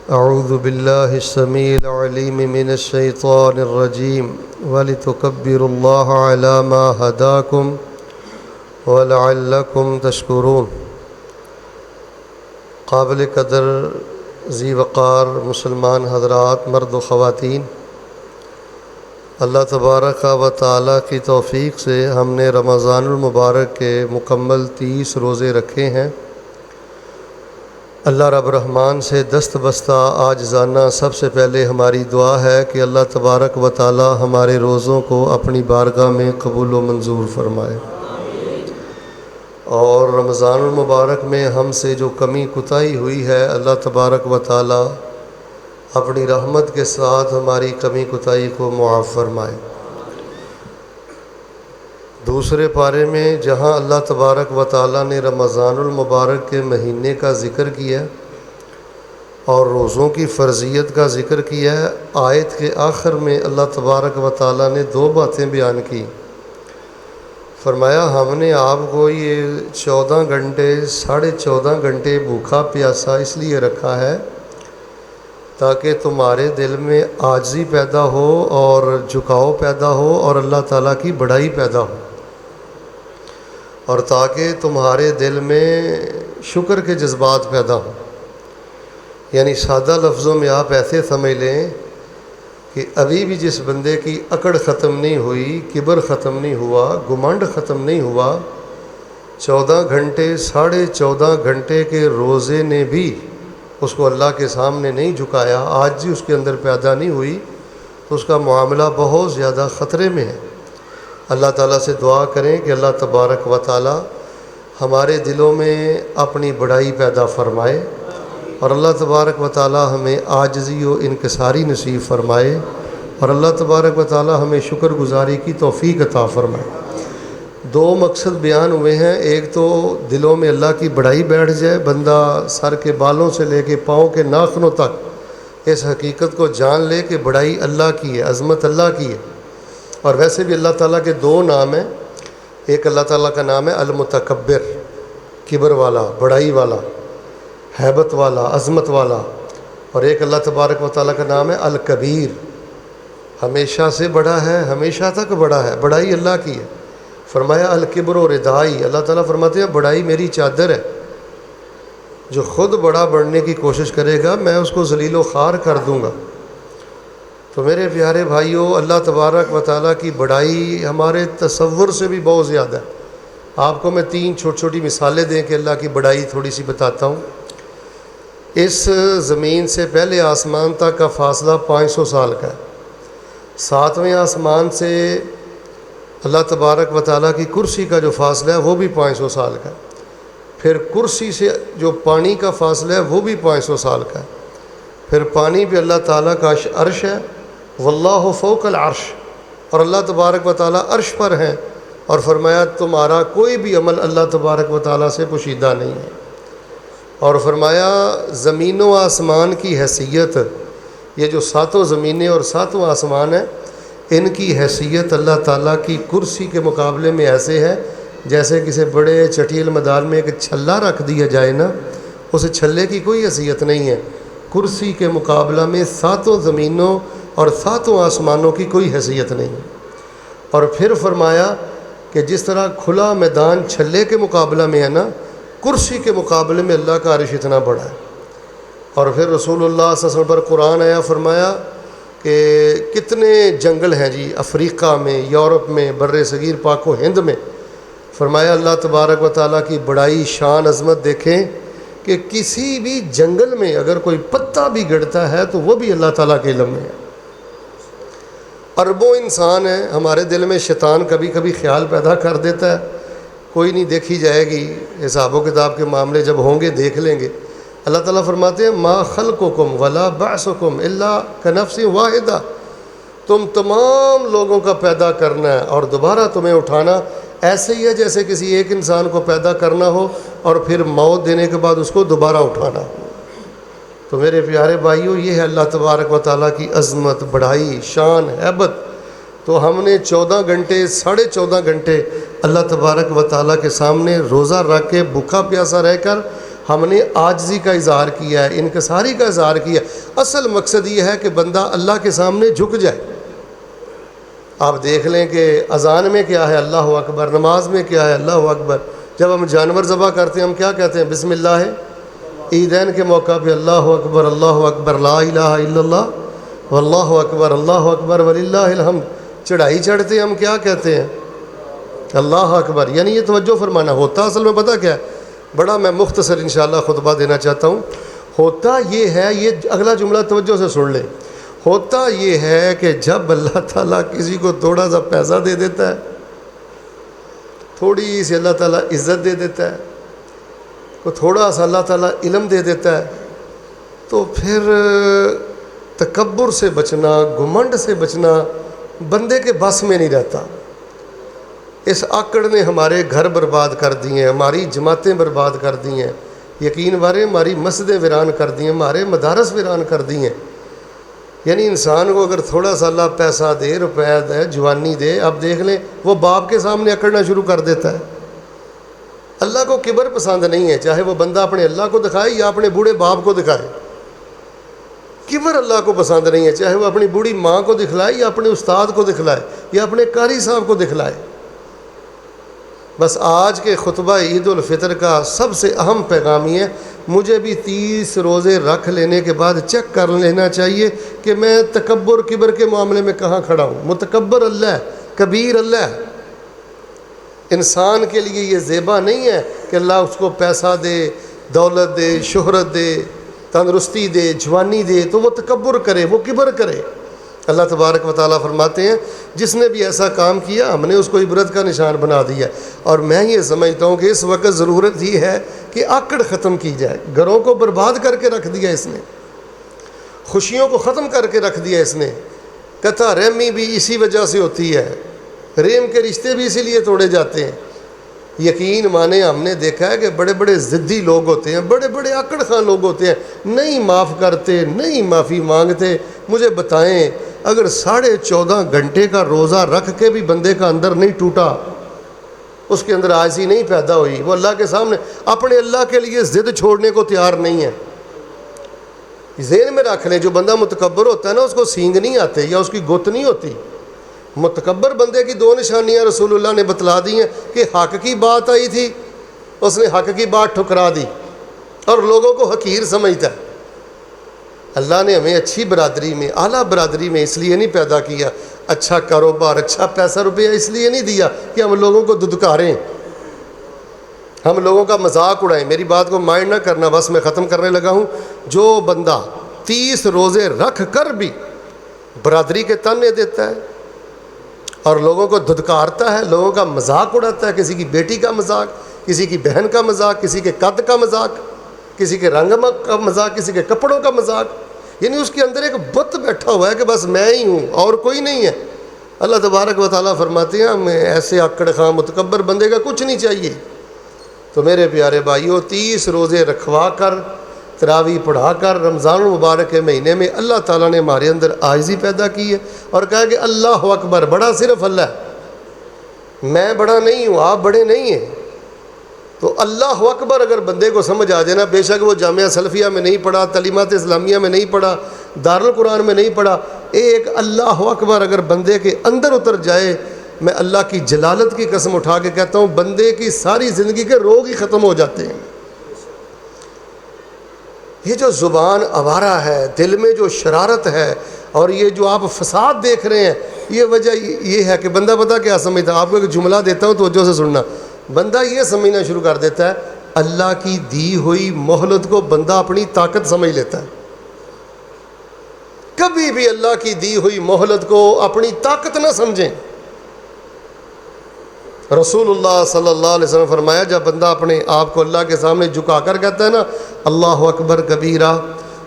اعوذ باللہ السمیع العلیم من الشیطان الرجیم وَلِتُكَبِّرُوا اللَّهَ عَلَى مَا هَدَاكُمْ وَلَعَلَّكُمْ تَشْكُرُونَ۔ قابل قدر ذی وقار مسلمان حضرات، مرد و خواتین، اللہ تبارک و تعالیٰ کی توفیق سے ہم نے رمضان المبارک کے مکمل 30 روزے رکھے ہیں۔ اللہ رب رحمان سے دست بستہ عاجزانہ سب سے پہلے ہماری دعا ہے کہ اللہ تبارک و تعالی ہمارے روزوں کو اپنی بارگاہ میں قبول و منظور فرمائے، اور رمضان المبارک میں ہم سے جو کمی کوتاہی ہوئی ہے اللہ تبارک و تعالی اپنی رحمت کے ساتھ ہماری کمی کوتاہی کو معاف فرمائے۔ دوسرے پارے میں جہاں اللہ تبارک و تعالی نے رمضان المبارک کے مہینے کا ذکر کیا اور روزوں کی فرضیت کا ذکر کیا ہے، آیت کے آخر میں اللہ تبارک و تعالی نے 2 باتیں بیان کی۔ فرمایا ہم نے آپ کو یہ 14 گھنٹے 14.5 گھنٹے بھوکا پیاسا اس لیے رکھا ہے تاکہ تمہارے دل میں عاجزی پیدا ہو اور جھکاؤ پیدا ہو اور اللہ تعالیٰ کی بڑائی پیدا ہو، اور تاکہ تمہارے دل میں شکر کے جذبات پیدا ہوں۔ یعنی سادہ لفظوں میں آپ ایسے سمجھ لیں کہ ابھی بھی جس بندے کی اکڑ ختم نہیں ہوئی، کبر ختم نہیں ہوا، گمنڈ ختم نہیں ہوا، 14 گھنٹے 14.5 گھنٹے کے روزے نے بھی اس کو اللہ کے سامنے نہیں جھکایا، آج بھی اس کے اندر پیدا نہیں ہوئی، تو اس کا معاملہ بہت زیادہ خطرے میں ہے۔ اللہ تعالیٰ سے دعا کریں کہ اللہ تبارک و تعالی ہمارے دلوں میں اپنی بڑائی پیدا فرمائے، اور اللہ تبارک و تعالی ہمیں عاجزی و انکساری نصیب فرمائے، اور اللہ تبارک و تعالی ہمیں شکر گزاری کی توفیق عطا فرمائے۔ 2 مقصد بیان ہوئے ہیں، ایک تو دلوں میں اللہ کی بڑائی بیٹھ جائے، بندہ سر کے بالوں سے لے کے پاؤں کے ناخنوں تک اس حقیقت کو جان لے کہ بڑائی اللہ کی ہے، عظمت اللہ کی ہے۔ اور ویسے بھی اللہ تعالیٰ کے 2 نام ہیں، ایک اللہ تعالیٰ کا نام ہے المتکبر، کبر والا، بڑائی والا، ہیبت والا، عظمت والا، اور ایک اللہ تبارک و تعالیٰ کا نام ہے الکبیر، ہمیشہ سے بڑا ہے، ہمیشہ تک بڑا ہے، بڑائی اللہ کی ہے۔ فرمایا الکبر و ردائی، اللہ تعالیٰ فرماتے ہیں بڑائی میری چادر ہے، جو خود بڑا بڑھنے کی کوشش کرے گا میں اس کو ذلیل و خوار کر دوں گا۔ تو میرے پیارے بھائیوں، اللہ تبارک و تعالیٰ کی بڑائی ہمارے تصور سے بھی بہت زیادہ ہے۔ آپ کو میں 3 چھوٹی مثالیں دیں کہ اللہ کی بڑائی تھوڑی سی بتاتا ہوں۔ اس زمین سے پہلے آسمان تک کا فاصلہ 500 سال کا ہے، 7ویں آسمان سے اللہ تبارک و تعالیٰ کی کرسی کا جو فاصلہ ہے وہ بھی 500 سال کا ہے، پھر کرسی سے جو پانی کا فاصلہ ہے وہ بھی 500 سال کا ہے، پھر پانی پہ اللہ تعالیٰ کا عرش ہے، واللہ فوق العرش، اور اللہ تبارک و تعالیٰ عرش پر ہیں، اور فرمایا تمہارا کوئی بھی عمل اللہ تبارک و تعالیٰ سے پوشیدہ نہیں ہے۔ اور فرمایا زمین و آسمان کی حیثیت، یہ جو 7 زمینیں اور 7 آسمان ہیں، ان کی حیثیت اللہ تعالیٰ کی کرسی کے مقابلے میں ایسے ہے جیسے کسی بڑے چٹیل میدان میں ایک چھلا رکھ دیا جائے نا، اس چھلے کی کوئی حیثیت نہیں ہے۔ کرسی کے مقابلہ میں 7 زمینوں اور 7 آسمانوں کی کوئی حیثیت نہیں۔ اور پھر فرمایا کہ جس طرح کھلا میدان چھلے کے مقابلہ میں ہے نا، کرسی کے مقابلے میں اللہ کا عرش اتنا بڑا ہے۔ اور پھر رسول اللہ صلی اللہ علیہ وسلم پر قرآن آیا، فرمایا کہ کتنے جنگل ہیں جی افریقہ میں، یورپ میں، بر صغیر پاک و ہند میں۔ فرمایا اللہ تبارک و تعالیٰ کی بڑائی، شان، عظمت دیکھیں کہ کسی بھی جنگل میں اگر کوئی پتا بھی گڑتا ہے تو وہ بھی اللہ تعالیٰ کے علم میں ہے۔ اربوں انسان ہیں، ہمارے دل میں شیطان کبھی کبھی خیال پیدا کر دیتا ہے، کوئی نہیں، دیکھی جائے گی، حساب و کتاب کے معاملے جب ہوں گے دیکھ لیں گے۔ اللہ تعالیٰ فرماتے ہیں ما خلقکم ولا بعثکم الا کنفس واحدہ، تم تمام لوگوں کا پیدا کرنا ہے اور دوبارہ تمہیں اٹھانا ایسے ہی ہے جیسے کسی ایک انسان کو پیدا کرنا ہو اور پھر موت دینے کے بعد اس کو دوبارہ اٹھانا ہو۔ تو میرے پیارے بھائیوں، یہ ہے اللہ تبارک و تعالیٰ کی عظمت، بڑائی، شان، ہیبت۔ تو ہم نے 14 گھنٹے 14.5 گھنٹے اللہ تبارک و تعالیٰ کے سامنے روزہ رکھ کے بھوکا پیاسا رہ کر ہم نے عاجزی کا اظہار کیا ہے، انکساری کا اظہار کیا ہے۔ اصل مقصد یہ ہے کہ بندہ اللہ کے سامنے جھک جائے۔ آپ دیکھ لیں کہ اذان میں کیا ہے اللہ اکبر، نماز میں کیا ہے اللہ اکبر، جب ہم جانور ذبح کرتے ہیں ہم کیا کہتے ہیں؟ بسم اللہ ہے۔ عیدین کے موقع پہ اللہ اکبر لا الہ الا اللہ واللہ اکبر وللہ الحمد۔ چڑھائی چڑھتے ہم کیا کہتے ہیں؟ اللہ اکبر۔ یعنی یہ توجہ فرمانا ہوتا اصل میں پتہ کیا ہے؟ بڑا میں مختصر انشاءاللہ خطبہ دینا چاہتا ہوں۔ ہوتا یہ ہے، یہ اگلا جملہ توجہ سے سن لیں، ہوتا یہ ہے کہ جب اللہ تعالیٰ کسی کو تھوڑا سا پیسہ دے دیتا ہے، تھوڑی سی اللہ تعالیٰ عزت دے دیتا ہے، کو تھوڑا سا اللہ تعالیٰ علم دے دیتا ہے، تو پھر تکبر سے بچنا، گھمنڈ سے بچنا بندے کے بس میں نہیں رہتا۔ اس آکڑ نے ہمارے گھر برباد کر دیے ہیں، ہماری جماعتیں برباد کر دی ہیں، یقین مارے ہماری مسجدیں ویران کر دی ہیں، ہمارے مدارس ویران کر دی ہیں۔ یعنی انسان کو اگر تھوڑا سا اللہ پیسہ دے، روپیہ دے، جوانی دے، اب دیکھ لیں وہ باپ کے سامنے اکڑنا شروع کر دیتا ہے۔ اللہ کو کبر پسند نہیں ہے، چاہے وہ بندہ اپنے اللہ کو دکھائے یا اپنے بوڑھے باپ کو دکھائے۔ کبر اللہ کو پسند نہیں ہے، چاہے وہ اپنی بوڑھی ماں کو دکھلائے یا اپنے استاد کو دکھلائے یا اپنے قاری صاحب کو دکھلائے۔ بس آج کے خطبہ عید الفطر کا سب سے اہم پیغام یہ ہے، مجھے بھی 30 روزے رکھ لینے کے بعد چیک کر لینا چاہیے کہ میں تکبر کبر کے معاملے میں کہاں کھڑا ہوں۔ متکبر اللہ ہے، کبیر اللہ ہے۔ انسان کے لیے یہ زیبا نہیں ہے کہ اللہ اس کو پیسہ دے، دولت دے، شہرت دے، تندرستی دے، جوانی دے تو وہ تکبر کرے، وہ کبر کرے۔ اللہ تبارک و تعالیٰ فرماتے ہیں جس نے بھی ایسا کام کیا ہم نے اس کو عبرت کا نشان بنا دیا۔ اور میں یہ سمجھتا ہوں کہ اس وقت ضرورت ہی ہے کہ آکڑ ختم کی جائے۔ گھروں کو برباد کر کے رکھ دیا اس نے، خوشیوں کو ختم کر کے رکھ دیا اس نے۔ قطع رحمی بھی اسی وجہ سے ہوتی ہے، رحم کے رشتے بھی اسی لیے توڑے جاتے ہیں۔ یقین مانے ہم نے دیکھا ہے کہ بڑے بڑے ضدی لوگ ہوتے ہیں، بڑے بڑے آکڑ خاں لوگ ہوتے ہیں، نہیں معاف کرتے، نہیں معافی مانگتے۔ مجھے بتائیں اگر 14.5 گھنٹے کا روزہ رکھ کے بھی بندے کا اندر نہیں ٹوٹا، اس کے اندر عاجزی نہیں پیدا ہوئی، وہ اللہ کے سامنے اپنے اللہ کے لیے ضد چھوڑنے کو تیار نہیں ہے۔ ذہن میں رکھ لیں جو بندہ متکبر ہوتا ہے نا اس کو سینگ نہیں آتے یا اس کی گت نہیں ہوتی۔ متکبر بندے کی 2 نشانیاں رسول اللہ نے بتلا دی ہیں کہ حق کی بات آئی تھی، اس نے حق کی بات ٹھکرا دی اور لوگوں کو حقیر سمجھتا ہے۔ اللہ نے ہمیں اچھی برادری میں، اعلیٰ برادری میں اس لیے نہیں پیدا کیا، اچھا کاروبار، اچھا پیسہ روپیہ اس لیے نہیں دیا کہ ہم لوگوں کو دھتکاریں، ہم لوگوں کا مذاق اڑائیں۔ میری بات کو مائنڈ نہ کرنا، بس میں ختم کرنے لگا ہوں۔ جو بندہ 30 روزے رکھ کر بھی برادری کے تانے دیتا ہے اور لوگوں کو دھتکارتا ہے، لوگوں کا مذاق اڑاتا ہے، کسی کی بیٹی کا مذاق، کسی کی بہن کا مذاق، کسی کے قد کا مذاق، کسی کے رنگ کا مذاق، کسی کے کپڑوں کا مذاق، یعنی اس کے اندر ایک بت بیٹھا ہوا ہے کہ بس میں ہی ہوں اور کوئی نہیں ہے۔ اللہ تبارک و تعالیٰ فرماتے ہیں ہمیں ایسے آکڑ خاں متکبر بندے کا کچھ نہیں چاہیے۔ تو میرے پیارے بھائیوں، 30 روزے رکھوا کر، تراویح پڑھا کر رمضان المبارک کے مہینے میں اللہ تعالیٰ نے ہمارے اندر عاجزی پیدا کی ہے اور کہا کہ اللہ اکبر، بڑا صرف اللہ ہے، میں بڑا نہیں ہوں، آپ بڑے نہیں ہیں۔ تو اللہ اکبر اگر بندے کو سمجھ آ جائے نا، بے شک وہ جامعہ سلفیہ میں نہیں پڑھا، تعلیمات اسلامیہ میں نہیں پڑھا، دارالقرآن میں نہیں پڑھا، ایک اللہ اکبر اگر بندے کے اندر اتر جائے، میں اللہ کی جلالت کی قسم اٹھا کے کہتا ہوں بندے کی ساری زندگی کے روگ ہی ختم ہو جاتے ہیں۔ یہ جو زبان آوارہ ہے، دل میں جو شرارت ہے اور یہ جو آپ فساد دیکھ رہے ہیں، یہ وجہ یہ ہے کہ بندہ پتہ کیا سمجھتا ہے؟ آپ کو ایک جملہ دیتا ہوں توجہ سے سننا۔ بندہ یہ سمجھنا شروع کر دیتا ہے اللہ کی دی ہوئی مہلت کو بندہ اپنی طاقت سمجھ لیتا ہے۔ کبھی بھی اللہ کی دی ہوئی مہلت کو اپنی طاقت نہ سمجھیں۔ رسول اللہ صلی اللہ علیہ وسلم فرمایا جب بندہ اپنے آپ کو اللہ کے سامنے جھکا کر کہتا ہے نا اللہ اکبر کبیرہ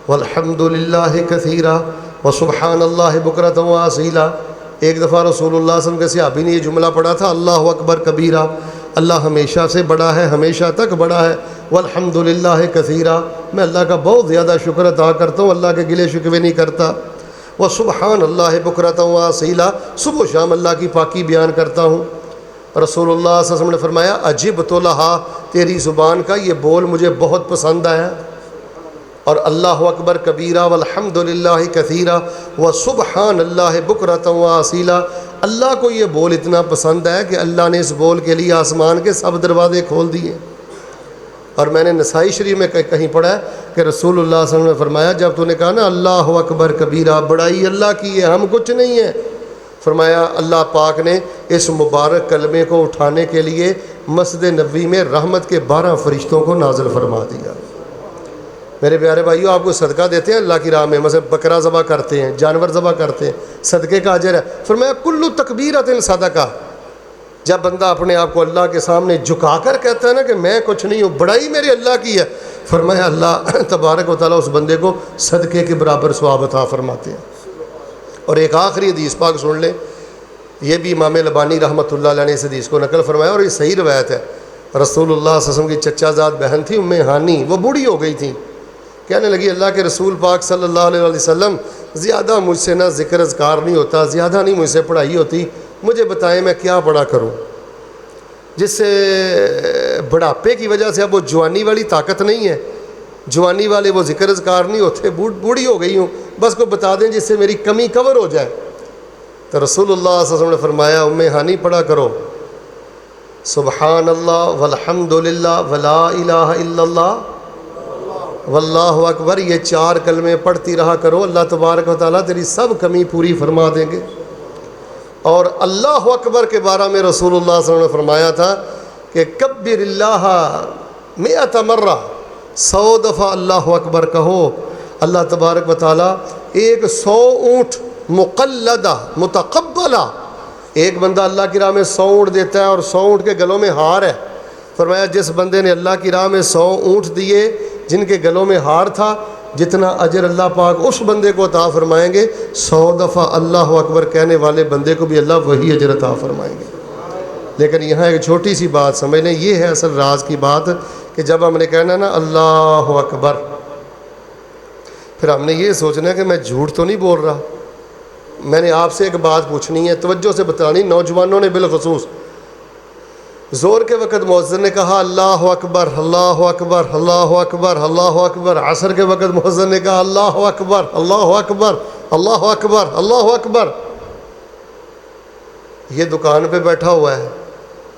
والحمد للہ کثیرہ وسبحان اللہ بکرۃ واصیلا، ایک دفعہ رسول اللہ صلی اللہ علیہ وسلم کے صحابی نے یہ جملہ پڑھا تھا اللہ اکبر کبیرہ، اللہ ہمیشہ سے بڑا ہے، ہمیشہ تک بڑا ہے، والحمد للہ کثیرہ، میں اللہ کا بہت زیادہ شکر ادا کرتا ہوں، اللہ کے گلے شکوے نہیں کرتا، وسبحان اللہ بکرۃ واصیلا، صبح و شام اللہ کی پاکی بیان کرتا ہوں۔ رسول اللہ صلی اللہ علیہ وسلم نے فرمایا عجبت لہا، تیری زبان کا یہ بول مجھے بہت پسند آیا۔ اور اللہ اکبر کبیرہ والحمد للہ کثیرہ وسبحان اللہ بکرۃ واصیلا۔ اللہ کو یہ بول اتنا پسند ہے کہ اللہ نے اس بول کے لیے آسمان کے سب دروازے کھول دیے۔ اور میں نے نسائی شریف میں کہیں پڑھا ہے کہ رسول اللہ صلی اللہ علیہ وسلم نے فرمایا جب تو نے کہا نا اللہ اکبر کبیرہ، بڑائی اللہ کی ہے، ہم کچھ نہیں ہیں، فرمایا اللہ پاک نے اس مبارک کلمے کو اٹھانے کے لیے مسجد نبوی میں رحمت کے 12 فرشتوں کو نازل فرما دیا۔ میرے پیارے بھائیو، آپ کو صدقہ دیتے ہیں اللہ کی راہ میں، مثلا بکرا ذبح کرتے ہیں، جانور ذبح کرتے ہیں، صدقے کا اجر ہے۔ فرمایا کل تکبیرۃ صدقہ۔ جب بندہ اپنے آپ کو اللہ کے سامنے جھکا کر کہتا ہے نا کہ میں کچھ نہیں ہوں، بڑائی میری اللہ کی ہے، فرمایا اللہ تبارک و تعالیٰ اس بندے کو صدقے کے برابر ثواب عطا فرماتے ہیں۔ اور ایک آخری حدیث پاک سن لیں، یہ بھی امام البانی رحمۃ اللہ علیہ نے اس حدیث کو نقل فرمایا اور یہ صحیح روایت ہے۔ رسول اللہ صلی اللہ علیہ وسلم کی چچا زاد بہن تھی ام ہانی، وہ بوڑھی ہو گئی تھیں، کہنے لگی اللہ کے رسول پاک صلی اللہ علیہ وسلم زیادہ مجھ سے نہ ذکر اذکار نہیں ہوتا، زیادہ نہیں مجھ سے پڑھائی ہوتی، مجھے بتائیں میں کیا پڑھا کروں جس سے بڑھاپے کی وجہ سے اب وہ جوانی والی طاقت نہیں ہے، جوانی والے وہ ذکر اذکار نہیں ہوتے، بوڑھی ہو گئی ہوں، بس کو بتا دیں جس سے میری کمی کور ہو جائے۔ تو رسول اللہ صلی اللہ علیہ وسلم نے فرمایا ام ہانی پڑھا کرو سبحان اللہ والحمد للہ ولا الہ الا اللہ واللہ اکبر، یہ 4 کلمے پڑھتی رہا کرو، اللہ تبارک و تعالیٰ تیری سب کمی پوری فرما دیں گے۔ اور اللہ اکبر کے بارے میں رسول اللہ صلی اللہ علیہ وسلم نے فرمایا تھا کہ کبر اللہ 100 مرہ، 100 دفعہ اللہ اکبر کہو، اللہ تبارک و تعالیٰ 100 اونٹ مقلدہ متقبلہ، ایک بندہ اللہ کی راہ میں 100 اونٹ دیتا ہے اور 100 اونٹ کے گلوں میں ہار ہے، فرمایا جس بندے نے اللہ کی راہ میں 100 اونٹ دیے جن کے گلوں میں ہار تھا، جتنا اجر اللہ پاک اس بندے کو عطا فرمائیں گے، 100 دفعہ اللہ اکبر کہنے والے بندے کو بھی اللہ وہی اجر عطا فرمائیں گے۔ لیکن یہاں ایک چھوٹی سی بات سمجھ لیں، یہ ہے اصل راز کی بات کہ جب ہم نے کہنا نا اللہ اکبر، پھر ہم نے یہ سوچنا ہے کہ میں جھوٹ تو نہیں بول رہا۔ میں نے آپ سے ایک بات پوچھنی ہے، توجہ سے بتانی، نوجوانوں نے بالخصوص، زور کے وقت مؤذن نے کہا اللہ اکبر اللہ اکبر اللہ اکبر اللہ اکبر، عصر کے وقت مؤذن نے کہا اللہ اکبر اللہ اکبر اللہ اکبر اللہ اکبر۔ یہ دکان پہ بیٹھا ہوا ہے،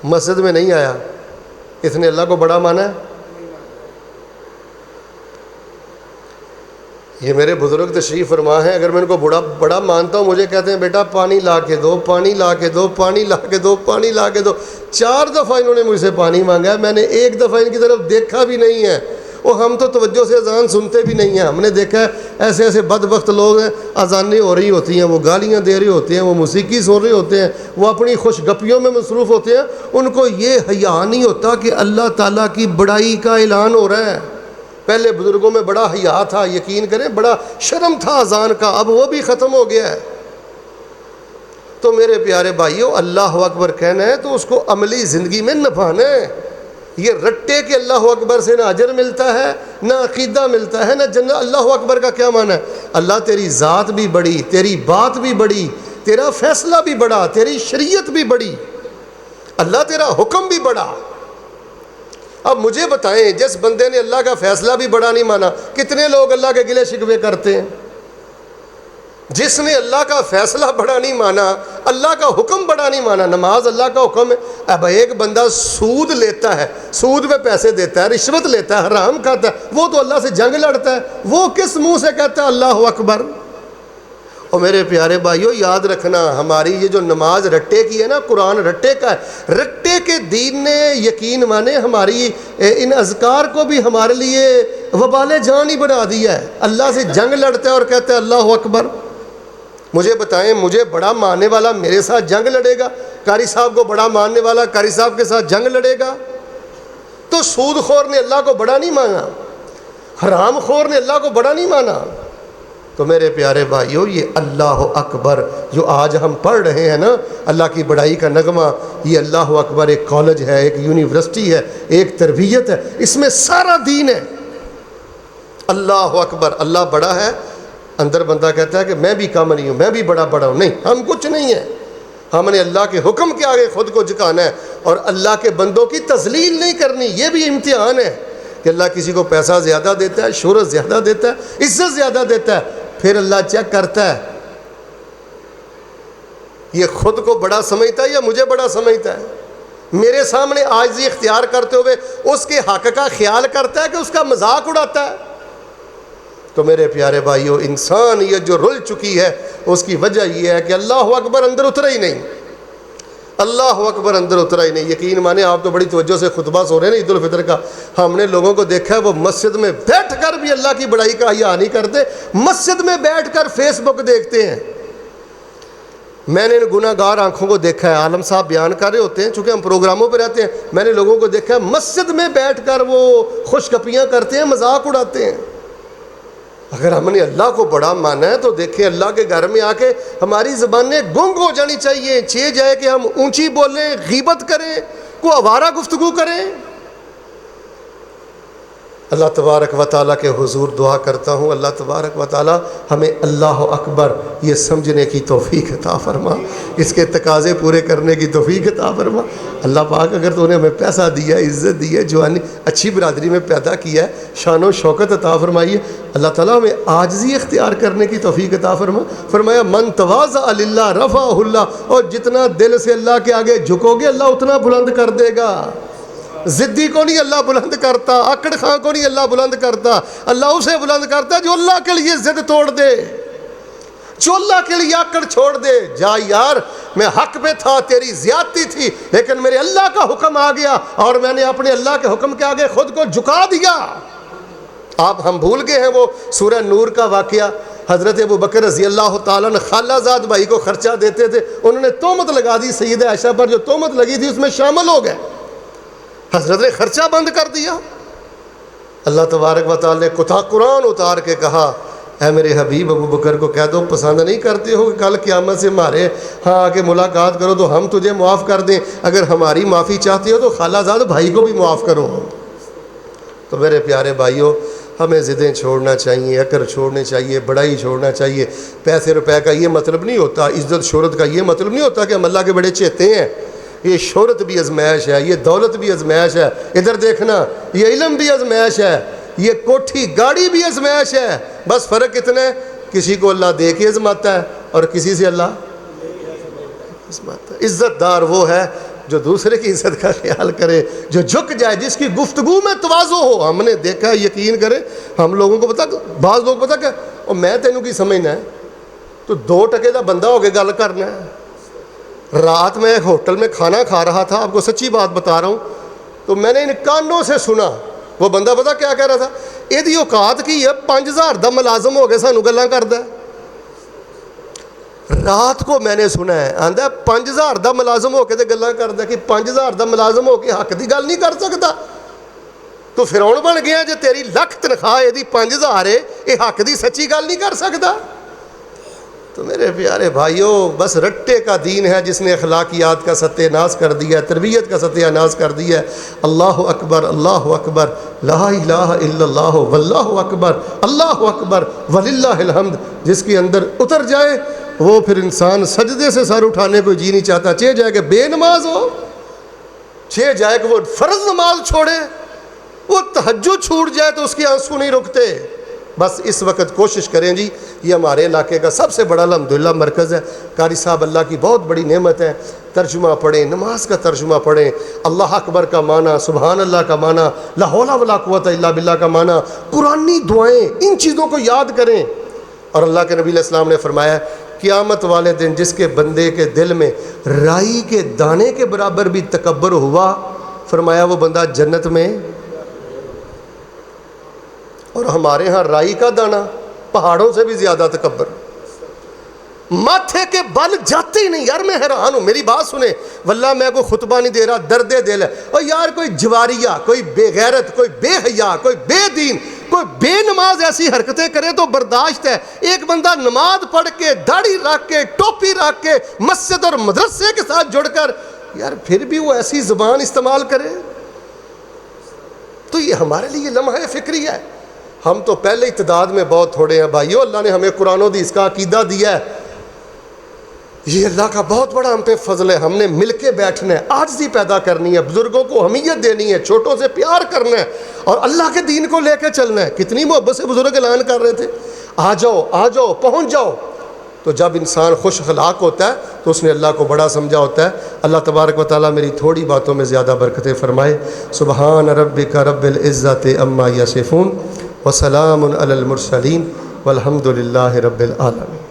مسجد میں نہیں آیا، اس نے اللہ کو بڑا مانا ہے؟ یہ میرے بزرگ تشریف فرما ہیں، اگر میں ان کو بڑا مانتا ہوں، مجھے کہتے ہیں بیٹا پانی لا کے دو، پانی لا کے دو، پانی لا کے دو، پانی لا کے دو۔ 4 دفعہ انہوں نے مجھ سے پانی مانگا ہے، میں نے 1 دفعہ ان کی طرف دیکھا بھی نہیں ہے۔ وہ ہم تو توجہ سے اذان سنتے بھی نہیں ہیں، ہم نے دیکھا ہے ایسے ایسے بدبخت لوگ ہیں، اذانیں ہو رہی ہوتی ہیں، وہ گالیاں دے رہے ہوتے ہیں، وہ موسیقی سن رہے ہوتے ہیں، وہ اپنی خوش گپیوں میں مصروف ہوتے ہیں، ان کو یہ حیا نہیں ہوتا کہ اللہ تعالیٰ کی بڑائی کا اعلان ہو رہا ہے۔ پہلے بزرگوں میں بڑا حیا تھا، یقین کریں بڑا شرم تھا اذان کا، اب وہ بھی ختم ہو گیا ہے۔ تو میرے پیارے بھائیوں، اللہ اکبر کہنا ہے تو اس کو عملی زندگی میں نبھانا ہے۔ یہ رٹے کہ اللہ اکبر سے نہ اجر ملتا ہے، نہ عقیدہ ملتا ہے، نہ جنت۔ اللہ اکبر کا کیا معنی ہے؟ اللہ تیری ذات بھی بڑی، تیری بات بھی بڑی، تیرا فیصلہ بھی بڑا، تیری شریعت بھی بڑی، اللہ تیرا حکم بھی بڑا۔ اب مجھے بتائیں، جس بندے نے اللہ کا فیصلہ بھی بڑا نہیں مانا، کتنے لوگ اللہ کے گلے شکوے کرتے ہیں؟ جس نے اللہ کا فیصلہ بڑا نہیں مانا، اللہ کا حکم بڑا نہیں مانا، نماز اللہ کا حکم ہے۔ اب ایک بندہ سود لیتا ہے، سود پہ پیسے دیتا ہے، رشوت لیتا ہے، حرام کھاتا ہے، وہ تو اللہ سے جنگ لڑتا ہے، وہ کس منہ سے کہتا ہے اللہ اکبر؟ اور میرے پیارے بھائیوں یاد رکھنا، ہماری یہ جو نماز رٹے کی ہے نا، قرآن رٹے کا ہے۔ رٹے کے دین نے یقین مانے ہماری ان اذکار کو بھی ہمارے لیے وبال جان ہی بنا دیا ہے۔ اللہ سے جنگ لڑتا ہے اور کہتا ہے اللہ اکبر۔ مجھے بتائیں، مجھے بڑا ماننے والا میرے ساتھ جنگ لڑے گا؟ قاری صاحب کو بڑا ماننے والا قاری صاحب کے ساتھ جنگ لڑے گا؟ تو سود خور نے اللہ کو بڑا نہیں مانا، حرام خور نے اللہ کو بڑا نہیں مانا۔ تو میرے پیارے بھائیو، یہ اللہ اکبر جو آج ہم پڑھ رہے ہیں نا، اللہ کی بڑائی کا نغمہ، یہ اللہ اکبر ایک کالج ہے، ایک یونیورسٹی ہے، ایک تربیت ہے، اس میں سارا دین ہے۔ اللہ اکبر، اللہ بڑا ہے، اندر بندہ کہتا ہے کہ میں بھی کم نہیں ہوں، میں بھی بڑا ہوں، نہیں، ہم کچھ نہیں ہیں۔ ہم نے اللہ کے حکم کے آگے خود کو جھکانا ہے اور اللہ کے بندوں کی تذلیل نہیں کرنی، یہ بھی امتحان ہے۔ کہ اللہ کسی کو پیسہ زیادہ دیتا ہے، شہرت زیادہ دیتا ہے، عزت زیادہ دیتا ہے، پھر اللہ چیک کرتا ہے یہ خود کو بڑا سمجھتا ہے یا مجھے بڑا سمجھتا ہے؟ میرے سامنے عاجزی اختیار کرتے ہوئے اس کے حق کا خیال کرتا ہے کہ اس کا مذاق اڑاتا ہے؟ تو میرے پیارے بھائیو، انسانیت جو رل چکی ہے اس کی وجہ یہ ہے کہ اللہ اکبر اندر اترا ہی نہیں، اللہ اکبر اندر اترا ہی نہیں۔ یقین مانے آپ تو بڑی توجہ سے خطبہ سن رہے ہیں نا عید الفطر کا، ہم نے لوگوں کو دیکھا ہے وہ مسجد میں بیٹھ کر بھی اللہ کی بڑائی کا حیا نہیں کرتے، مسجد میں بیٹھ کر فیس بک دیکھتے ہیں۔ میں نے گناہ گار آنکھوں کو دیکھا ہے، عالم صاحب بیان کر رہے ہوتے ہیں چونکہ ہم پروگراموں پہ رہتے ہیں، میں نے لوگوں کو دیکھا ہے مسجد میں بیٹھ کر وہ خوش گپیاں کرتے ہیں، مذاق اڑاتے ہیں۔ اگر ہم نے اللہ کو بڑا مانا ہے تو دیکھیں اللہ کے گھر میں آ کے ہماری زبانیں گنگ ہو جانی چاہیے، چھ جائے کہ ہم اونچی بولیں، غیبت کریں، کوئی آوارہ گفتگو کریں۔ اللہ تبارک و تعالیٰ کے حضور دعا کرتا ہوں، اللہ تبارک و تعالیٰ ہمیں اللہ اکبر یہ سمجھنے کی توفیق عطا فرما، اس کے تقاضے پورے کرنے کی توفیق عطا فرما۔ اللہ پاک اگر تو نے ہمیں پیسہ دیا ہے، عزت دی ہے، جوانی اچھی برادری میں پیدا کیا ہے، شان و شوکت عطا فرمائیے، اللہ تعالیٰ ہمیں عاجزی اختیار کرنے کی توفیق عطا فرما۔ فرمایا من تواضع للہ رفعہ اللہ، اور جتنا دل سے اللہ کے آگے جھکو گے اللہ اتنا بلند کر دے گا۔ ضدی کو نہیں اللہ بلند کرتا، آکڑ خاں کو نہیں اللہ بلند کرتا، اللہ اسے بلند کرتا ہے جو اللہ کے لیے ضد توڑ دے، جو اللہ کے لیے آکڑ چھوڑ دے۔ جا یار میں حق پہ تھا، تیری زیادتی تھی، لیکن میرے اللہ کا حکم آ گیا اور میں نے اپنے اللہ کے حکم کے آگے خود کو جھکا دیا۔ آپ ہم بھول گئے ہیں وہ سورہ نور کا واقعہ، حضرت ابو بکر رضی اللہ تعالیٰ نے خالہ زاد بھائی کو خرچہ دیتے تھے، انہوں نے تہمت لگا دی سیدہ عائشہ پر، جو تہمت لگی تھی اس میں شامل ہو گئے، حضرت نے خرچہ بند کر دیا۔ اللہ تبارک و تعالیٰ نے قرآن اتار کے کہا اے میرے حبیب ابو بکر کو کہہ دو پسند نہیں کرتے ہو کہ کل قیامت سے ہمارے ہاں آ کے ملاقات کرو تو ہم تجھے معاف کر دیں، اگر ہماری معافی چاہتے ہو تو خالہ زاد بھائی کو بھی معاف کرو۔ تو میرے پیارے بھائیوں، ہمیں ضدیں چھوڑنا چاہیے، اکر چھوڑنے چاہیے، بڑائی چھوڑنا چاہیے۔ پیسے روپے کا یہ مطلب نہیں ہوتا، عزت شہرت کا یہ مطلب نہیں ہوتا کہ ہم اللہ کے بڑے چہتے ہیں۔ یہ شہرت بھی ازمائش ہے، یہ دولت بھی ازمائش ہے، ادھر دیکھنا یہ علم بھی ازمائش ہے، یہ کوٹھی گاڑی بھی ازمائش ہے۔ بس فرق اتنا ہے کسی کو اللہ دے کے ازماتا ہے اور کسی سے اللہ ازماتا ہے۔ عزت دار وہ ہے جو دوسرے کی عزت کا خیال کرے، جو جھک جائے، جس کی گفتگو میں تواضع ہو۔ ہم نے دیکھا ہے، یقین کریں ہم لوگوں کو پتا، بعض لوگ پتا کہ اور میں تینوں کی سمجھنا ہے تو 2 ٹکے کا بندہ ہو کے گل کرنا ہے۔ رات میں ایک ہوٹل میں کھانا کھا رہا تھا، آپ کو سچی بات بتا رہا ہوں، تو میں نے ان کانوں سے سنا، وہ بندہ پتا کیا کہہ رہا تھا، یہ اوقات کی ہے 5000 دا ملازم ہو گئے سانو گلاں کردا ہے۔ رات کو میں نے سنا ہے، آندا 5000 دا ملازم ہو کے تے گلاں کردا کہ 5000 دا ملازم ہو کے حق دی گل نہیں کر سکتا، تو فرعون بن گیا جے تیری لکھ تنخواہ یہ 5000 ہے، یہ حق دی سچی گل نہیں کر سکتا۔ تو میرے پیارے بھائیوں، بس رٹے کا دین ہے جس نے اخلاقیات کا ستیہ ناز کر دیا ہے، تربیت کا ستیہ ناز کر دیا ہے۔ اللہ اکبر لا الہ الا اللہ واللہ اکبر اللہ اکبر وللہ الحمد، جس کے اندر اتر جائے وہ پھر انسان سجدے سے سر اٹھانے کو جی نہیں چاہتا، چاہے جائے کہ بے نماز ہو، چاہے جائے کہ وہ فرض نماز چھوڑے، وہ تہجد چھوٹ جائے تو اس کے آنسو نہیں رکتے۔ بس اس وقت کوشش کریں جی، یہ ہمارے علاقے کا سب سے بڑا الحمدللہ مرکز ہے، قاری صاحب اللہ کی بہت بڑی نعمت ہے، ترجمہ پڑھیں، نماز کا ترجمہ پڑھیں، اللہ اکبر کا معنی، سبحان اللہ کا معنی، لا حول ولا قوت الا باللہ کا معنی، قرآنی دعائیں، ان چیزوں کو یاد کریں۔ اور اللہ کے نبی علیہ السلام نے فرمایا قیامت والے دن جس کے بندے کے دل میں رائی کے دانے کے برابر بھی تکبر ہوا، فرمایا وہ بندہ جنت میں۔ اور ہمارے ہاں رائی کا دانہ پہاڑوں سے بھی زیادہ تکبر، ماتھے کے بل جاتے ہی نہیں۔ یار میں حیران ہوں، میری بات سنیں، واللہ میں کوئی خطبہ نہیں دے رہا، درد دل ہے، اور یار کوئی جواریہ، کوئی بے غیرت، کوئی بے حیا، کوئی بے دین، کوئی بے نماز ایسی حرکتیں کرے تو برداشت ہے۔ ایک بندہ نماز پڑھ کے، داڑھی رکھ کے، ٹوپی رکھ کے، مسجد اور مدرسے کے ساتھ جڑ کر، یار پھر بھی وہ ایسی زبان استعمال کرے، تو یہ ہمارے لیے لمحہ فکری ہے۔ ہم تو پہلے ہی تعداد میں بہت تھوڑے ہیں بھائیو، اللہ نے ہمیں قرآن و حدیث کا عقیدہ دیا ہے، یہ اللہ کا بہت بڑا ہم پہ فضل ہے. ہم نے مل کے بیٹھنا ہے, عاجزی پیدا کرنی ہے, بزرگوں کو اہمیت دینی ہے, چھوٹوں سے پیار کرنا ہے اور اللہ کے دین کو لے کے چلنا ہے. کتنی محبت سے بزرگ اعلان کر رہے تھے, آ جاؤ آ جاؤ پہنچ جاؤ. تو جب انسان خوش اخلاق ہوتا ہے تو اس نے اللہ کو بڑا سمجھا ہوتا ہے. اللہ تبارک و تعالیٰ میری تھوڑی باتوں میں زیادہ برکتیں فرمائے. سبحان ربک رب العزت عما یصفون وسلام علی المرسلین والحمد للہ رب العالمین.